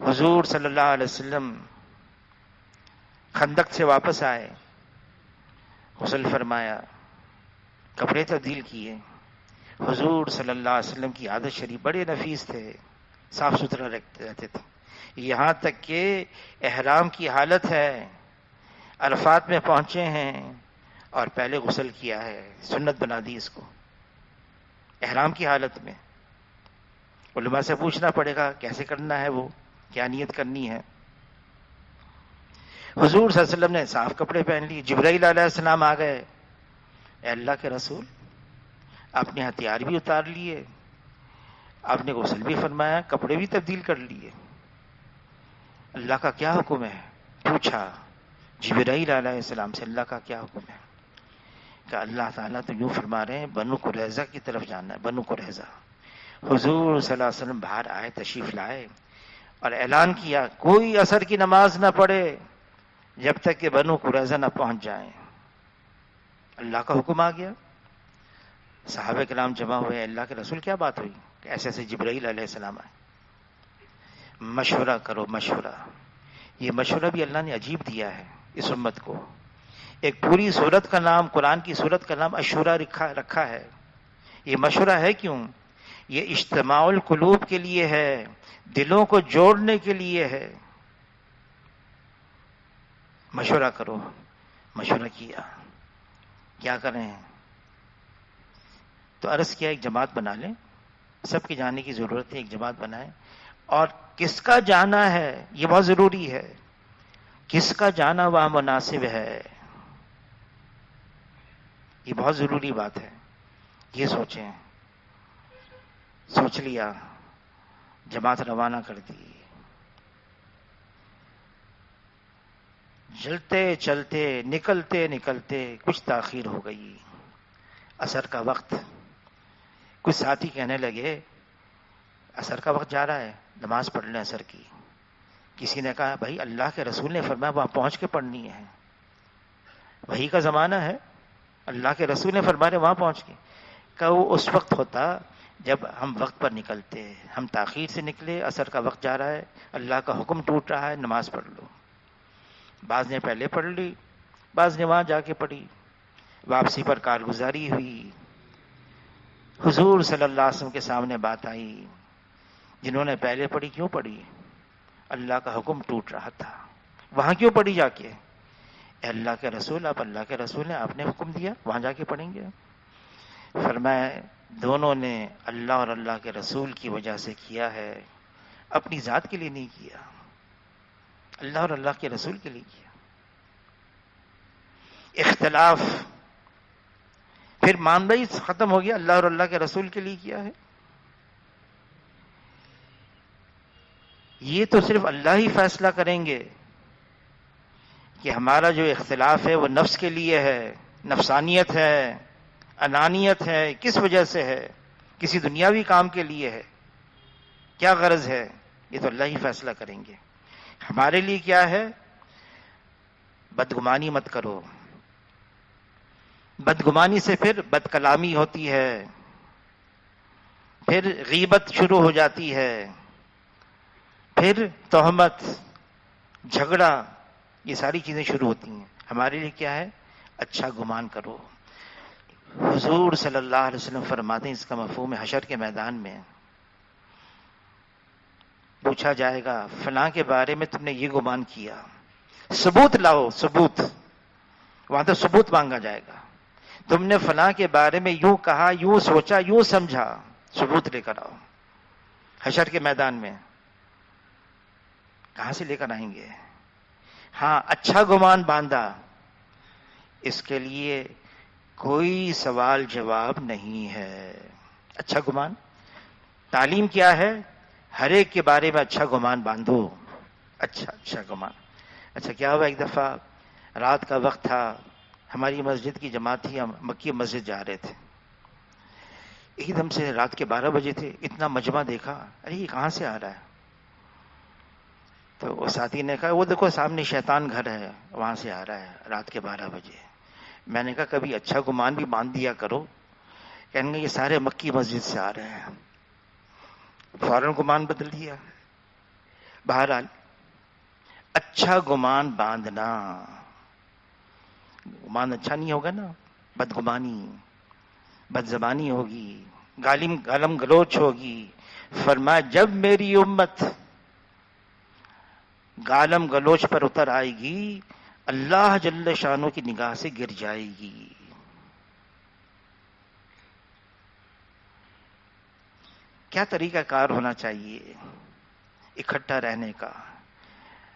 حضور صلی اللہ علیہ وسلم خندق سے واپس آئے، غسل فرمایا، کپڑے تبدیل کیے۔ حضور صلی اللہ علیہ وسلم کی عادت شریف بڑے نفیس تھے، صاف ستھرا رہتے تھے، یہاں تک کہ احرام کی حالت ہے، عرفات میں پہنچے ہیں اور پہلے غسل کیا ہے، سنت بنا دی اس کو احرام کی حالت میں۔ علماء سے پوچھنا پڑے گا کیسے کرنا ہے، وہ کیا نیت کرنی ہے۔ حضور صلی اللہ علیہ وسلم نے صاف کپڑے پہن لیے۔ جبرائیل علیہ السلام آ گئے، اے اللہ کے رسول آپ نے ہتھیار بھی اتار لیے، آپ نے غسل بھی فرمایا، کپڑے بھی تبدیل کر لیے، اللہ کا کیا حکم ہے؟ پوچھا جبرائیل علیہ السلام سے اللہ کا کیا حکم ہے؟ کہ اللہ تعالیٰ تو یوں فرما رہے ہیں بنو قریظہ کی طرف جانا ہے، بنو قریظہ۔ حضور صلی اللہ علیہ وسلم باہر آئے، تشریف لائے اور اعلان کیا کوئی عصر کی نماز نہ پڑھے جب تک کہ بنو قریظہ نہ پہنچ جائیں۔ اللہ کا حکم آ گیا، صحابہ کرام جمع ہوئے، اللہ کے رسول کیا بات ہوئی؟ کہ ایسے ایسے جبرائیل علیہ السلام آئے، مشورہ کرو مشورہ۔ یہ مشورہ بھی اللہ نے عجیب دیا ہے اس امت کو۔ ایک پوری سورت کا نام، قرآن کی سورت کا نام اشورا رکھا ہے۔ یہ مشورہ ہے کیوں؟ یہ اجتماع القلوب کے لیے ہے، دلوں کو جوڑنے کے لیے ہے۔ مشورہ کرو، مشورہ کیا، کیا کریں؟ تو عرض کیا ایک جماعت بنا لیں، سب کے جانے کی ضرورت ہے، ایک جماعت بنائیں۔ اور کس کا جانا ہے یہ بہت ضروری ہے، کس کا جانا وہاں مناسب ہے، یہ بہت ضروری بات ہے۔ یہ سوچیں، سوچ لیا، جماعت روانہ کر دی، چلتے چلتے نکلتے نکلتے کچھ تاخیر ہو گئی، عصر کا وقت۔ کچھ ساتھی کہنے لگے عصر کا وقت جا رہا ہے، نماز پڑھ لیں عصر کی۔ کسی نے کہا بھائی اللہ کے رسول نے فرمایا وہاں پہنچ کے پڑھنی ہے، وہی کا زمانہ ہے، اللہ کے رسول نے فرمایا وہاں پہنچ کے۔ کہ وہ اس وقت ہوتا جب ہم وقت پر نکلتے، ہم تاخیر سے نکلے، عصر کا وقت جا رہا ہے، اللہ کا حکم ٹوٹ رہا ہے، نماز پڑھ لو۔ بعض نے پہلے پڑھ لی، بعض نے وہاں جا کے پڑھی، واپسی پر کارگزاری ہوئی۔ حضور صلی اللہ علیہ وسلم کے سامنے بات آئی، جنہوں نے پہلے پڑھی کیوں پڑھی؟ اللہ کا حکم ٹوٹ رہا تھا، وہاں کیوں پڑھی جا کے؟ اے اللہ کے رسول، آپ اللہ کے رسول ہیں، آپ نے حکم دیا وہاں جا کے پڑھیں گے۔ فرمایا دونوں نے اللہ اور اللہ کے رسول کی وجہ سے کیا ہے، اپنی ذات کے لیے نہیں کیا، اللہ اور اللہ کے رسول کے لیے کیا۔ اختلاف پھر معاملہ ہی ختم ہو گیا، اللہ اور اللہ کے رسول کے لیے کیا ہے۔ یہ تو صرف اللہ ہی فیصلہ کریں گے کہ ہمارا جو اختلاف ہے وہ نفس کے لیے ہے، نفسانیت ہے، انانیت ہے، کس وجہ سے ہے، کسی دنیاوی کام کے لیے ہے، کیا غرض ہے، یہ تو اللہ ہی فیصلہ کریں گے۔ ہمارے لیے کیا ہے؟ بدگمانی مت کرو. بدگمانی سے پھر بد کلامی ہوتی ہے، پھر غیبت شروع ہو جاتی ہے، پھر تہمت، جھگڑا، یہ ساری چیزیں شروع ہوتی ہیں. ہمارے لیے کیا ہے؟ اچھا گمان کرو. حضور صلی اللہ علیہ وسلم فرماتے ہیں، اس کا مفہوم ہے حشر کے میدان میں پوچھا جائے گا فلاں کے بارے میں تم نے یہ گمان کیا، ثبوت لاؤ. ثبوت، وہاں تو ثبوت مانگا جائے گا. تم نے فلاں کے بارے میں یوں کہا، یوں سوچا، یوں سمجھا، ثبوت لے کر آؤ. حشر کے میدان میں کہاں سے لے کر آئیں گے؟ ہاں، اچھا گمان باندھا، اس کے لیے کوئی سوال جواب نہیں ہے. اچھا گمان، تعلیم کیا ہے؟ ہر ایک کے بارے میں اچھا گمان باندھو. اچھا گمان. اچھا کیا ہوا، ایک دفعہ رات کا وقت تھا، ہماری مسجد کی جماعت تھی، ہم مکی مسجد جا رہے تھے. ایک دم سے رات کے 12 بجے تھے، اتنا مجمع دیکھا، ارے یہ کہاں سے آ رہا ہے؟ تو وہ ساتھی نے کہا وہ دیکھو سامنے شیطان گھر ہے، وہاں سے آ رہا ہے رات کے 12 بجے. میں نے کہا کبھی اچھا گمان بھی باندھ دیا کرو. کہنے گے یہ سارے مکی مسجد سے آ رہے ہیں. فوراً گمان بدل دیا. بہرحال اچھا گمان باندھنا، گمان اچھا نہیں ہوگا نا، بدگمانی، بد زبانی ہوگی، گالم گلوچ ہوگی. فرمایا جب میری امت گالم گلوچ پر اتر آئے گی، اللہ جل شانہ کی نگاہ سے گر جائے گی. کیا طریقہ کار ہونا چاہیے اکٹھا رہنے کا؟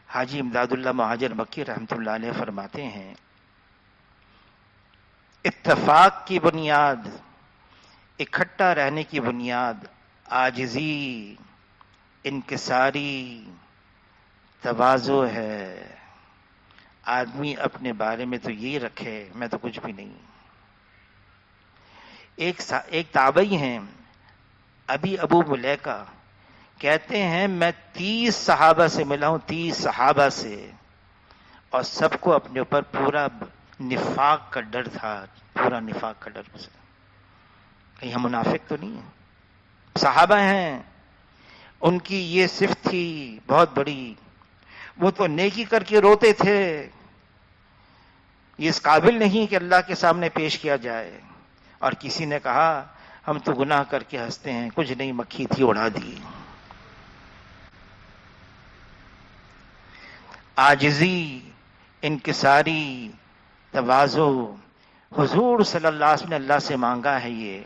حاجی امداد اللہ مہاجر مکی رحمۃ اللہ علیہ فرماتے ہیں، اتفاق کی بنیاد، اکٹھا رہنے کی بنیاد عاجزی، انکساری، تواضع ہے. آدمی اپنے بارے میں تو یہی رکھے میں تو کچھ بھی نہیں. ایک تابعی ہیں ابو ملیکہ، کہتے ہیں میں 30 صحابہ سے ملا ہوں، 30 صحابہ سے، اور سب کو اپنے اوپر پورا نفاق کا ڈر تھا، پورا نفاق کا ڈر. کہیں ہم منافق تو نہیں ہیں؟ صحابہ ہیں، ان کی یہ صفت تھی بہت بڑی. وہ تو نیکی کر کے روتے تھے، یہ اس قابل نہیں کہ اللہ کے سامنے پیش کیا جائے. اور کسی نے کہا ہم تو گناہ کر کے ہنستے ہیں، کچھ نہیں، مکھی تھی اڑا دی. عاجزی، انکساری، تواضع. حضور صلی اللہ علیہ وسلم نے اللہ سے مانگا ہے یہ،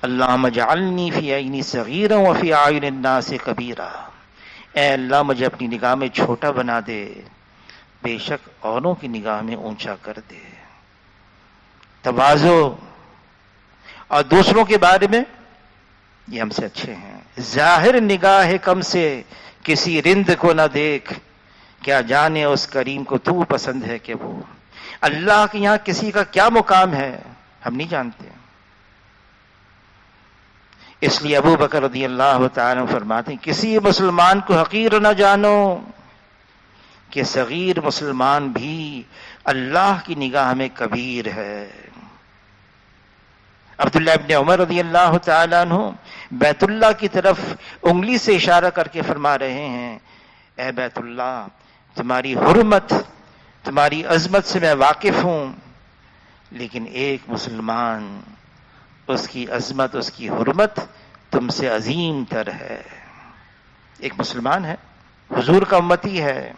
اللہم اجعلنی فی عینی صغیرا وفی اعین الناس کبیرا. اے اللہ مجھے اپنی نگاہ میں چھوٹا بنا دے، بے شک اوروں کی نگاہ میں اونچا کر دے. تواضع. اور دوسروں کے بارے میں یہ ہم سے اچھے ہیں. ظاہر نگاہ کم سے کسی رند کو نہ دیکھ، کیا جانے اس کریم کو تو پسند ہے کہ وہ. اللہ کے یہاں کسی کا کیا مقام ہے ہم نہیں جانتے. اس لیے ابو بکر رضی اللہ تعالیٰ فرماتے ہیں کسی مسلمان کو حقیر نہ جانو کہ صغیر مسلمان بھی اللہ کی نگاہ میں کبیر ہے. عبداللہ ابن عمر رضی اللہ تعالیٰ عنہ بیت اللہ کی طرف انگلی سے اشارہ کر کے فرما رہے ہیں، اے بیت اللہ تمہاری حرمت، تمہاری عظمت سے میں واقف ہوں، لیکن ایک مسلمان، اس کی عظمت، اس کی حرمت تم سے عظیم تر ہے. ایک مسلمان ہے، حضور کا امتی ہے،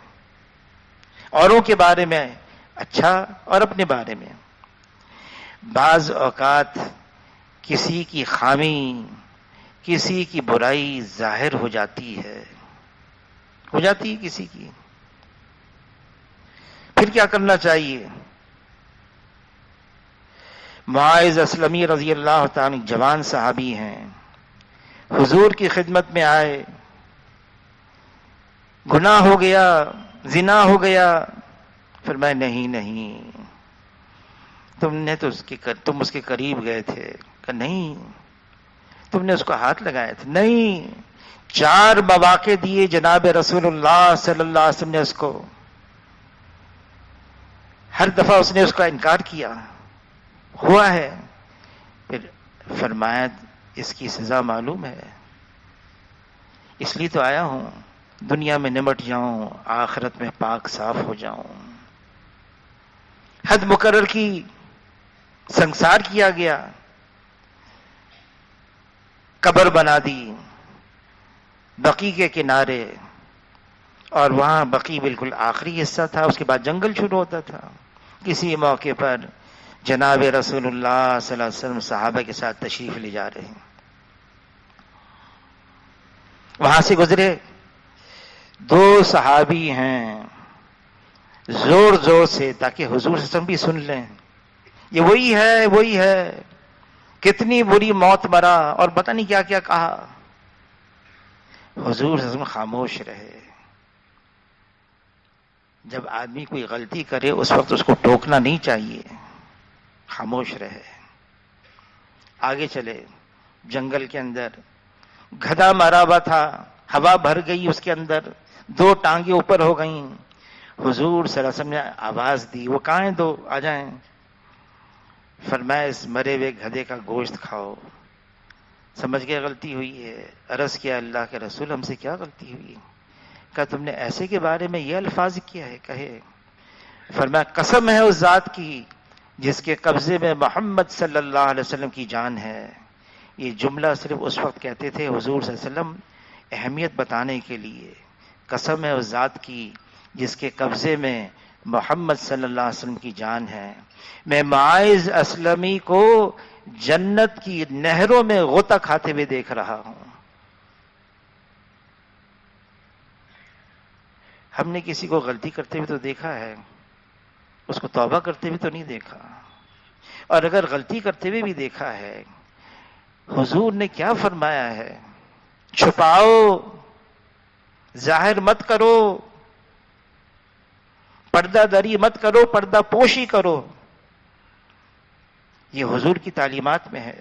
اوروں کے بارے میں اچھا اور اپنے بارے میں. بعض اوقات کسی کی خامی، کسی کی برائی ظاہر ہو جاتی ہے کسی کی. پھر کیا کرنا چاہیے؟ معاذ اسلمی رضی اللہ تعالی جوان صحابی ہیں، حضور کی خدمت میں آئے، گناہ ہو گیا، زنا ہو گیا. فرمایا نہیں، تم اس کے قریب گئے تھے. کہ نہیں، تم نے اس کو ہاتھ لگایا تھا. نہیں، 4 مواقع دیے جناب رسول اللہ صلی اللہ علیہ وسلم نے اس کو. ہر دفعہ اس نے اس کا انکار کیا، ہوا ہے. پھر فرمایا اس کی سزا معلوم ہے، اس لیے تو آیا ہوں دنیا میں نمٹ جاؤں، آخرت میں پاک صاف ہو جاؤں. حد مقرر کی، سنسار کیا گیا، قبر بنا دی بقی کے کنارے، اور وہاں بقی بالکل آخری حصہ تھا، اس کے بعد جنگل شروع ہوتا تھا. کسی موقع پر جناب رسول اللہ صلی اللہ علیہ وسلم صحابہ کے ساتھ تشریف لے جا رہے ہیں، وہاں سے گزرے. دو صحابی ہیں، زور زور سے، تاکہ حضور صلی اللہ علیہ وسلم بھی سن لیں، یہ وہی ہے وہی ہے، کتنی بری موت مرا، اور پتہ نہیں کیا کیا کہا. حضور صلی اللہ علیہ وسلم خاموش رہے. جب آدمی کوئی غلطی کرے اس وقت اس کو ٹوکنا نہیں چاہیے، خاموش رہے. آگے چلے. جنگل کے اندر گدھا مارا ہوا تھا، ہوا بھر گئی اس کے اندر، دو ٹانگیں اوپر ہو گئیں. حضور صلی اللہ علیہ وسلم نے آواز دی، وہ کہاں ہیں دو، آ جائیں. فرمایا اس مرے ہوئے گدھے کا گوشت کھاؤ. سمجھ گئے غلطی ہوئی ہے. عرض کیا اللہ کے رسول ہم سے کیا غلطی ہوئی؟ کہا تم نے ایسے کے بارے میں یہ الفاظ کیا ہے کہے. فرمایا قسم ہے اس ذات کی جس کے قبضے میں محمد صلی اللہ علیہ وسلم کی جان ہے. یہ جملہ صرف اس وقت کہتے تھے حضور صلی اللہ علیہ وسلم اہمیت بتانے کے لیے. قسم ہے اس ذات کی جس کے قبضے میں محمد صلی اللہ علیہ وسلم کی جان ہے، میں معاذ اسلمی کو جنت کی نہروں میں غوطہ کھاتے ہوئے دیکھ رہا ہوں. ہم نے کسی کو غلطی کرتے ہوئے تو دیکھا ہے، اس کو توبہ کرتے ہوئے تو نہیں دیکھا. اور اگر غلطی کرتے ہوئے بھی دیکھا ہے، حضور نے کیا فرمایا ہے؟ چھپاؤ، ظاہر مت کرو، پردہ داری مت کرو، پردہ پوشی کرو. یہ حضور کی تعلیمات میں ہے.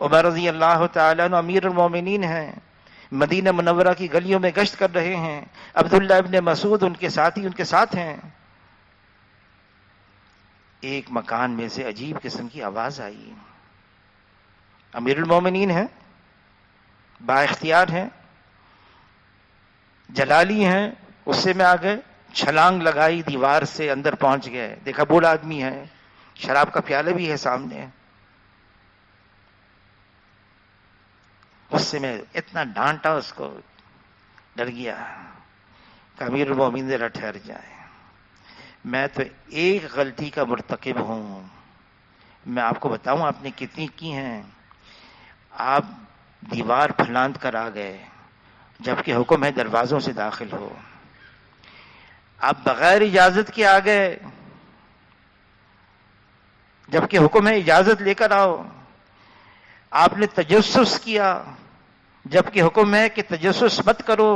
عمر رضی اللہ تعالیٰ عنہ امیر المومنین ہیں، مدینہ منورہ کی گلیوں میں گشت کر رہے ہیں. عبداللہ ابن مسعود ان کے ساتھی ان کے ساتھ ہیں. ایک مکان میں سے عجیب قسم کی آواز آئی. امیر المومنین ہیں، با اختیار ہیں، جلالی ہیں، غصے میں آ گئے، چھلانگ لگائی، دیوار سے اندر پہنچ گئے. دیکھا بوڑھا آدمی ہے، شراب کا پیالہ بھی ہے سامنے. غصے میں اتنا ڈانٹا اس کو، ڈر گیا. کہ امیر المومنین ذرا ٹھہر جائے، میں تو ایک غلطی کا مرتکب ہوں، میں آپ کو بتاؤں آپ نے کتنی کی ہیں. آپ دیوار پھلاند کر آ گئے جبکہ حکم ہے دروازوں سے داخل ہو. آپ بغیر اجازت کے آ گئے جبکہ حکم ہے اجازت لے کر آؤ. آپ نے تجسس کیا جبکہ حکم ہے کہ تجسس مت کرو.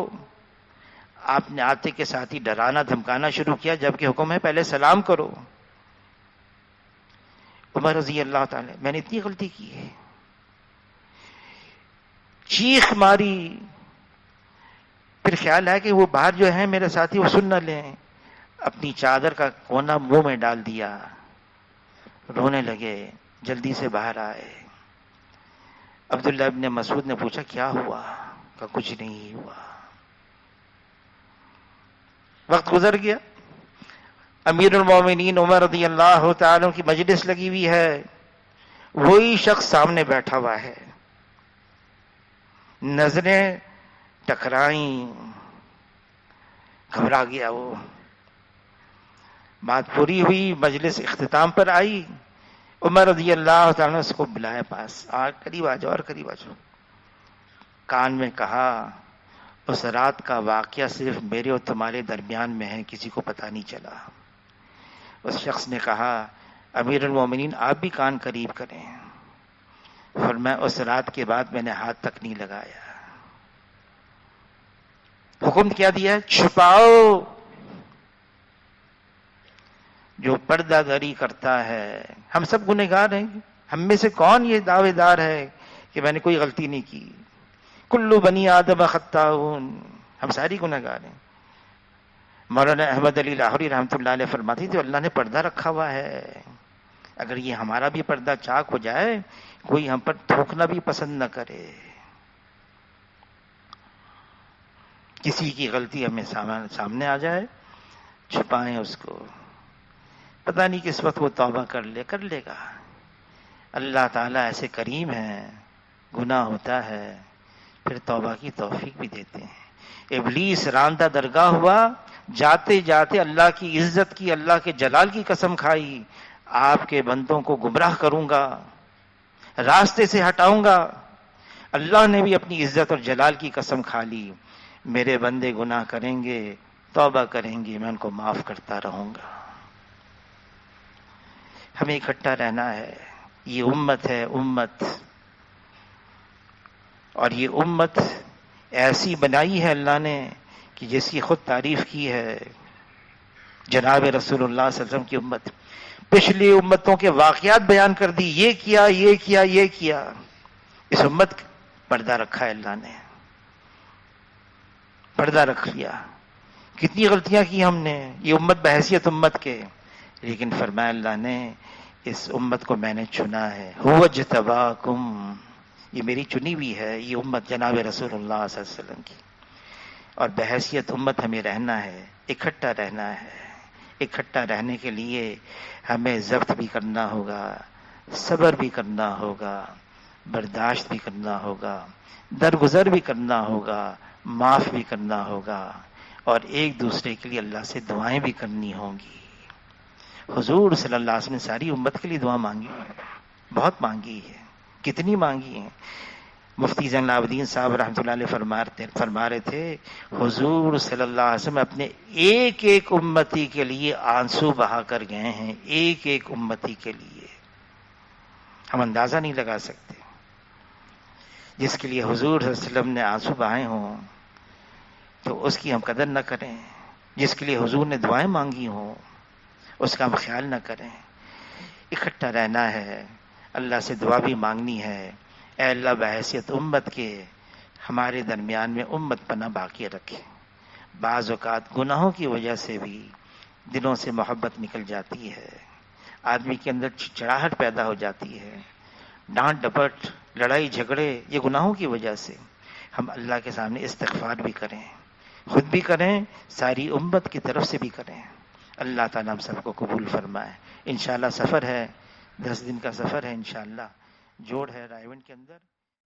آپ نے آتے کے ساتھ ہی ڈرانا دھمکانا شروع کیا جبکہ حکم ہے پہلے سلام کرو. عمر رضی اللہ تعالی، میں نے اتنی غلطی کی ہے. چیخ ماری. پھر خیال ہے کہ وہ باہر جو ہیں میرے ساتھی وہ سن نہ لیں. اپنی چادر کا کونا منہ میں ڈال دیا، رونے لگے، جلدی سے باہر آئے. عبداللہ ابن مسعود نے پوچھا کیا ہوا؟ کہ کچھ نہیں ہوا. وقت گزر گیا. امیر المومنین عمر رضی اللہ تعالیٰ کی مجلس لگی ہوئی ہے، وہی شخص سامنے بیٹھا ہوا ہے. نظریں ٹکرائیں، گھبرا گیا وہ. بات پوری ہوئی، مجلس اختتام پر آئی. عمر رضی اللہ تعالیٰ نے اس کو بلایا پاس، قریب آ جاؤ اور قریب آ جاؤ. کان میں کہا اس رات کا واقعہ صرف میرے اور تمہارے درمیان میں ہے، کسی کو پتہ نہیں چلا. اس شخص نے کہا امیر المومنین آپ بھی کان قریب کریں. فرمایا اس رات کے بعد میں نے ہاتھ تک نہیں لگایا. حکم کیا دیا؟ چھپاؤ. جو پردہ داری کرتا ہے، ہم سب گنہگار ہیں. ہم میں سے کون یہ دعوے دار ہے کہ میں نے کوئی غلطی نہیں کی؟ کل بنی آدم خطاؤن، ہم ساری گنہگار ہیں. مولانا احمد علی لاہوری رحمۃ اللہ علیہ فرماتی تھی اللہ نے پردہ رکھا ہوا ہے، اگر یہ ہمارا بھی پردہ چاک ہو جائے کوئی ہم پر تھوکنا بھی پسند نہ کرے، کسی کی غلطی ہمیں سامنے آ جائے چھپائیں اس کو، پتہ نہیں کس وقت وہ توبہ کر لے گا۔ اللہ تعالیٰ ایسے کریم ہیں، گناہ ہوتا ہے پھر توبہ کی توفیق بھی دیتے ہیں۔ ابلیس راندہ درگاہ ہوا، جاتے جاتے اللہ کی عزت کی، اللہ کے جلال کی قسم کھائی، آپ کے بندوں کو گمراہ کروں گا، راستے سے ہٹاؤں گا۔ اللہ نے بھی اپنی عزت اور جلال کی قسم کھا لی، میرے بندے گناہ کریں گے، توبہ کریں گے، میں ان کو معاف کرتا رہوں گا۔ ہمیں اکٹھا رہنا ہے، یہ امت ہے امت، اور یہ امت ایسی بنائی ہے اللہ نے کہ جس کی خود تعریف کی ہے جناب رسول اللہ صلی اللہ علیہ وسلم کی امت، پچھلی امتوں کے واقعات بیان کر دی، یہ کیا یہ کیا یہ کیا، اس امت پردہ رکھا ہے اللہ نے، پردہ رکھ لیا۔ کتنی غلطیاں کی ہم نے، یہ امت بحیثیت امت کے، لیکن فرمایا اللہ نے اس امت کو میں نے چنا ہے، هو اجتباکم، یہ میری چنی ہوئی ہے یہ امت جناب رسول اللہ صلی اللہ علیہ وسلم کی، اور بحیثیت امت ہمیں رہنا ہے، اکٹھا رہنا ہے۔ اکٹھا رہنے کے لیے ہمیں ضبط بھی کرنا ہوگا، صبر بھی کرنا ہوگا، برداشت بھی کرنا ہوگا، درگزر بھی کرنا ہوگا، معاف بھی کرنا ہوگا، اور ایک دوسرے کے لیے اللہ سے دعائیں بھی کرنی ہوں گی۔ حضور صلی اللہ علیہ وسلم نے ساری امت کے لیے دعا مانگی، بہت مانگی ہے، کتنی مانگی ہیں۔ مفتی زین العابدین صاحب رحمۃ اللہ علیہ فرما رہے تھے حضور صلی اللہ علیہ وسلم اپنے ایک ایک امتی کے لیے آنسو بہا کر گئے ہیں، ایک ایک امتی کے لیے، ہم اندازہ نہیں لگا سکتے۔ جس کے لیے حضور صلی اللہ علیہ وسلم نے آنسو بہائے ہوں تو اس کی ہم قدر نہ کریں، جس کے لیے حضور نے دعائیں مانگی ہوں اس کا ہم خیال نہ کریں۔ اکٹھا رہنا ہے، اللہ سے دعا بھی مانگنی ہے، اے اللہ بحیثیت امت کے ہمارے درمیان میں امت پناہ باقی رکھے۔ بعض اوقات گناہوں کی وجہ سے بھی دلوں سے محبت نکل جاتی ہے، آدمی کے اندر چڑچڑاہٹ پیدا ہو جاتی ہے، ڈانٹ ڈپٹ، لڑائی جھگڑے، یہ گناہوں کی وجہ سے۔ ہم اللہ کے سامنے استغفار بھی کریں، خود بھی کریں، ساری امت کی طرف سے بھی کریں۔ اللہ تعالیٰ ہم سب کو قبول فرمائے۔ انشاءاللہ سفر ہے، 10 دن کا سفر ہے انشاءاللہ، جوڑ ہے رائے گنج کے اندر۔